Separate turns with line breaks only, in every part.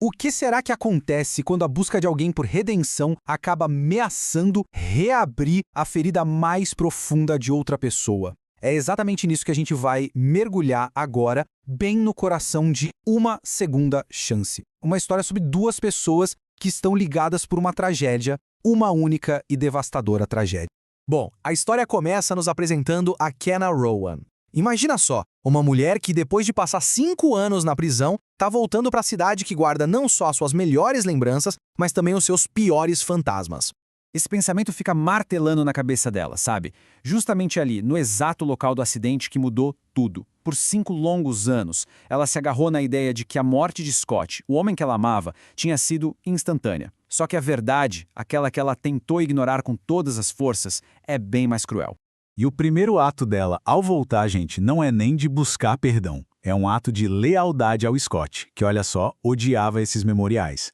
O que será que acontece quando a busca de alguém por redenção acaba ameaçando reabrir a ferida mais profunda de outra pessoa? É exatamente nisso que a gente vai mergulhar agora, bem no coração de Uma Segunda Chance. Uma história sobre duas pessoas que estão ligadas por uma tragédia, uma única e devastadora tragédia. Bom, a história começa nos apresentando a Kenna Rowan. Imagina só, uma mulher que depois de passar 5 anos na prisão, tá voltando para a cidade que guarda não só as suas melhores lembranças, mas também os seus piores fantasmas.
Esse pensamento fica martelando na cabeça dela, sabe? Justamente ali, no exato local do acidente que mudou tudo. Por 5 longos anos, ela se agarrou na ideia de que a morte de Scott, o homem que ela amava, tinha sido instantânea. Só que a verdade, aquela que ela tentou ignorar com todas as forças, é bem mais cruel.
E o primeiro ato dela ao voltar, gente, não é nem de buscar perdão. É um ato de lealdade ao Scott, que, olha só, odiava esses memoriais.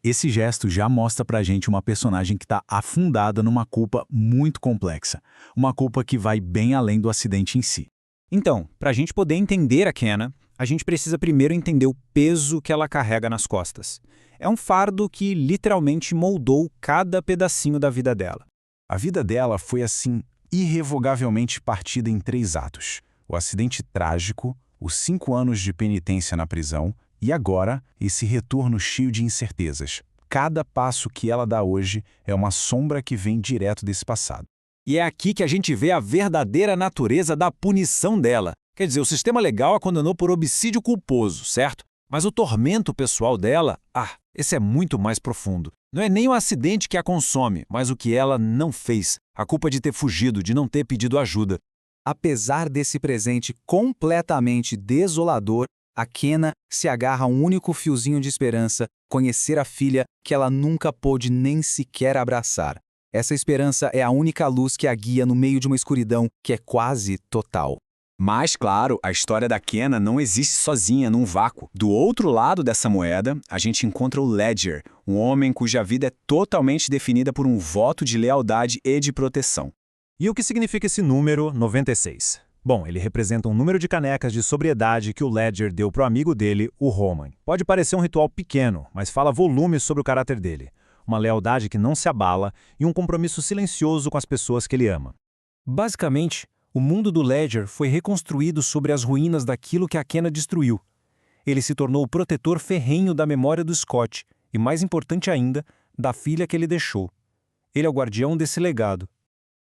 Esse gesto já mostra pra gente uma personagem que está afundada numa culpa muito complexa. Uma culpa que vai bem além do acidente em si.
Então, para a gente poder entender a Kenna, a gente precisa primeiro entender o peso que ela carrega nas costas. É um fardo que literalmente moldou cada pedacinho da vida dela.
A vida dela foi assim, irrevogavelmente partida em 3 atos. O acidente trágico, os 5 anos de penitência na prisão e agora esse retorno cheio de incertezas. Cada passo que ela dá hoje é uma sombra que vem direto desse passado.
E é aqui que a gente vê a verdadeira natureza da punição dela. Quer dizer, o sistema legal a condenou por homicídio culposo, certo? Mas o tormento pessoal dela, esse é muito mais profundo. Não é nem o acidente que a consome, mas o que ela não fez. A culpa de ter fugido, de não ter pedido ajuda.
Apesar desse presente completamente desolador, a Kenna se agarra a um único fiozinho de esperança, conhecer a filha que ela nunca pôde nem sequer abraçar. Essa esperança é a única luz que a guia no meio de uma escuridão que é quase total.
Mas, claro, a história da Kenna não existe sozinha, num vácuo. Do outro lado dessa moeda, a gente encontra o Ledger, um homem cuja vida é totalmente definida por um voto de lealdade e de proteção.
E o que significa esse número 96? Bom, ele representa um número de canecas de sobriedade que o Ledger deu para o amigo dele, o Roman. Pode parecer um ritual pequeno, mas fala volumes sobre o caráter dele. Uma lealdade que não se abala e um compromisso silencioso com as pessoas que ele ama.
Basicamente, o mundo do Ledger foi reconstruído sobre as ruínas daquilo que a Kenna destruiu. Ele se tornou o protetor ferrenho da memória do Scott e, mais importante ainda, da filha que ele deixou. Ele é o guardião desse legado.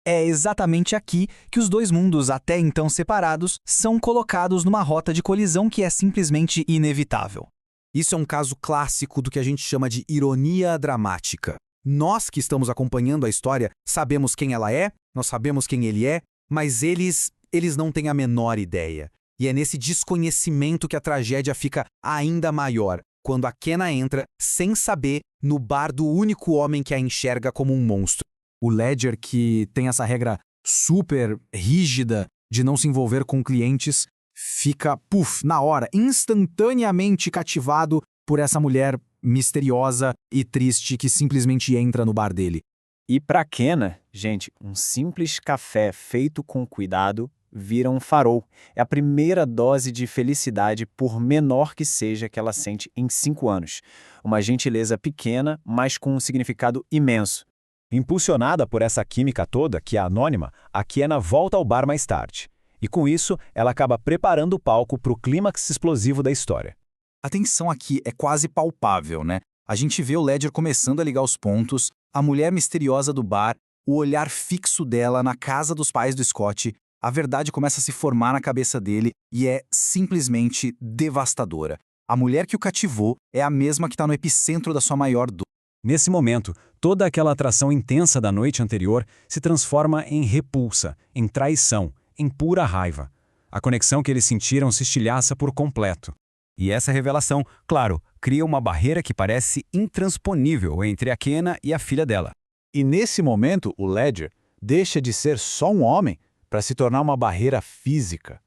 É exatamente aqui que os dois mundos, até então separados, são colocados numa rota de colisão que é simplesmente inevitável. Isso é um caso clássico do que a gente chama de ironia dramática. Nós que estamos acompanhando a história sabemos quem ela é, nós sabemos quem ele é, mas eles não têm a menor ideia. E é nesse desconhecimento que a tragédia fica ainda maior, quando a Kenna entra, sem saber, no bar do único homem que a enxerga como um monstro. O Ledger, que tem essa regra super rígida de não se envolver com clientes, fica, na hora, instantaneamente cativado por essa mulher misteriosa e triste que simplesmente entra no bar dele.
E para Kenna, gente, um simples café feito com cuidado vira um farol. É a primeira dose de felicidade, por menor que seja, que ela sente em 5 anos. Uma gentileza pequena, mas com um significado imenso.
Impulsionada por essa química toda, que é anônima, a Kenna volta ao bar mais tarde. E com isso, ela acaba preparando o palco para o clímax explosivo da história.
A tensão aqui é quase palpável, né? A gente vê o Ledger começando a ligar os pontos, a mulher misteriosa do bar, o olhar fixo dela na casa dos pais do Scott. A verdade começa a se formar na cabeça dele e é simplesmente devastadora. A mulher que o cativou é a mesma que está no epicentro da sua maior dor.
Nesse momento, toda aquela atração intensa da noite anterior se transforma em repulsa, em traição, em pura raiva. A conexão que eles sentiram se estilhaça por completo.
E essa revelação, claro, cria uma barreira que parece intransponível entre a Kenna e a filha dela.
E nesse momento, o Ledger deixa de ser só um homem para se tornar uma barreira física.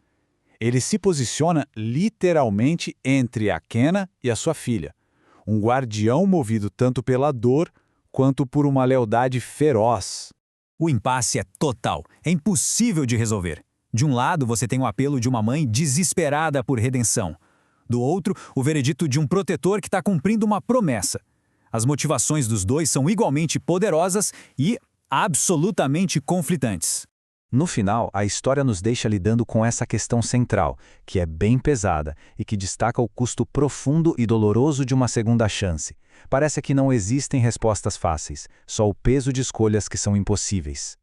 Ele se posiciona literalmente entre a Kenna e a sua filha. Um guardião movido tanto pela dor quanto por uma lealdade feroz.
O impasse é total, é impossível de resolver. De um lado, você tem o apelo de uma mãe desesperada por redenção.
Do outro, o veredito de um protetor que está cumprindo uma promessa. As motivações dos dois são igualmente poderosas e absolutamente conflitantes.
No final, a história nos deixa lidando com essa questão central, que é bem pesada e que destaca o custo profundo e doloroso de uma segunda chance. Parece que não existem respostas fáceis, só o peso de escolhas que são impossíveis.